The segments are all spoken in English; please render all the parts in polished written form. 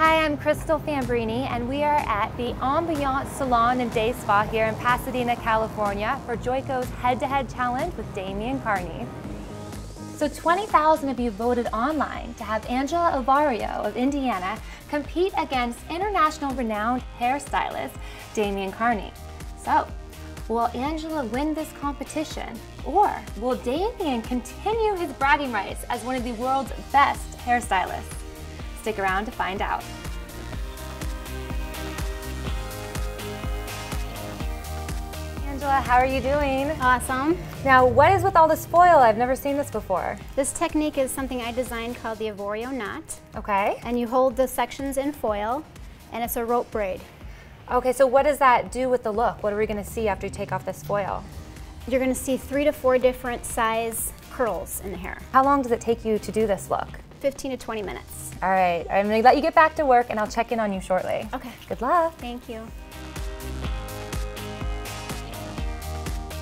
Hi, I'm Crystal Fambrini, and we are at the Ambiance Salon and Day Spa here in Pasadena, California for Joico's head-to-head challenge with Damien. So 20,000 of you voted online to have Angela Ovario of Indiana compete against international renowned hairstylist Damien. So, will Angela win this competition, or will Damien continue his bragging rights as one of the world's best hairstylists? Stick around to find out. Angela, how are you doing? Awesome. Now, what is with all this foil? I've never seen this before. This technique is something I designed called the Avorio knot. Okay. And you hold the sections in foil, and it's a rope braid. Okay, so what does that do with the look? What are we gonna see after you take off this foil? You're gonna see 3 to 4 different size curls in the hair. How long does it take you to do this look? 15 to 20 minutes. All right, I'm gonna let you get back to work and I'll check in on you shortly. Okay. Good luck. Thank you.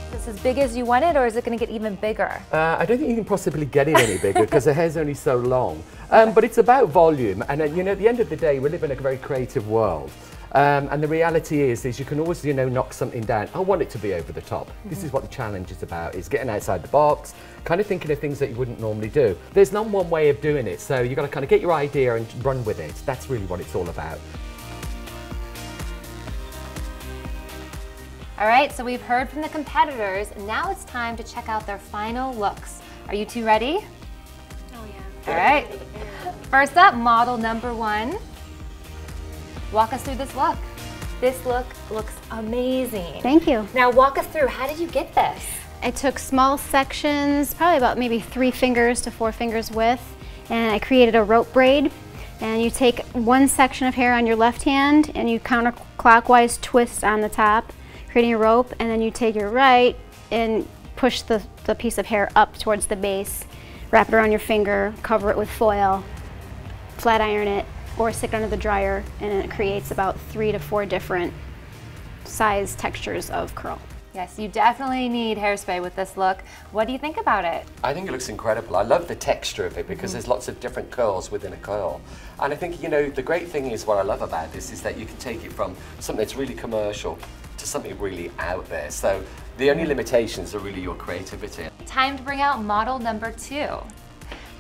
Is this as big as you wanted, or is it gonna get even bigger? I don't think you can possibly get it any bigger because the hair's only so long. But it's about volume, and you know, at the end of the day, we live in a very creative world. And the reality is you can always, knock something down. I want it to be over the top. This is what the challenge is about, is getting outside the box, kind of thinking of things that you wouldn't normally do. There's not one way of doing it, so you've got to kind of get your idea and run with it. That's really what it's all about. All right, so we've heard from the competitors, and now it's time to check out their final looks. Are you two ready? Oh yeah. All right. First up, model number 1. Walk us through this look. This look looks amazing. Thank you. Now walk us through, how did you get this? I took small sections, probably about maybe 3 fingers to 4 fingers width, and I created a rope braid. And you take one section of hair on your left hand and you counterclockwise twist on the top, creating a rope, and then you take your right and push the piece of hair up towards the base, wrap it around your finger, cover it with foil, flat iron it, or stick it under the dryer, and it creates about 3 to 4 different size textures of curl. Yes, you definitely need hairspray with this look. What do you think about it? I think it looks incredible. I love the texture of it because there's lots of different curls within a curl. And I think, the great thing is what I love about this is that you can take it from something that's really commercial to something really out there. So the only limitations are really your creativity. Time to bring out model number 2.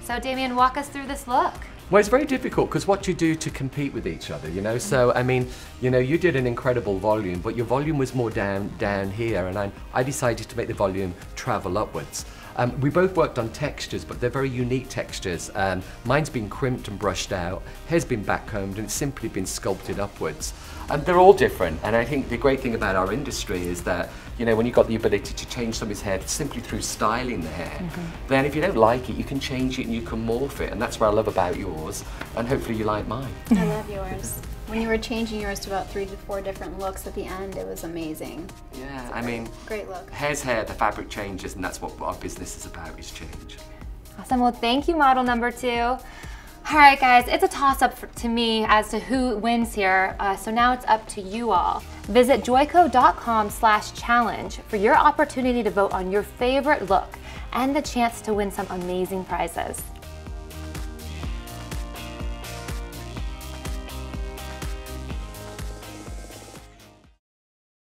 So Damien, walk us through this look. Well, it's very difficult because what you do to compete with each other, So, I mean, you did an incredible volume, but your volume was more down here, and I decided to make the volume travel upwards. We both worked on textures, but they're very unique textures. Mine's been crimped and brushed out, hair's been backcombed, and it's simply been sculpted upwards. They're all different, and I think the great thing about our industry is that, when you've got the ability to change somebody's hair simply through styling the hair, then if you don't like it, you can change it and you can morph it, and that's what I love about yours, and hopefully you like mine. I love yours. When you were changing yours to about 3 to 4 different looks at the end, it was amazing. Yeah, I mean, great look. Hair's hair, the fabric changes, and that's what our business is about, is change. Awesome, well thank you, model number 2. All right guys, it's a toss-up to me as to who wins here, so now it's up to you all. Visit joico.com/challenge for your opportunity to vote on your favorite look and the chance to win some amazing prizes.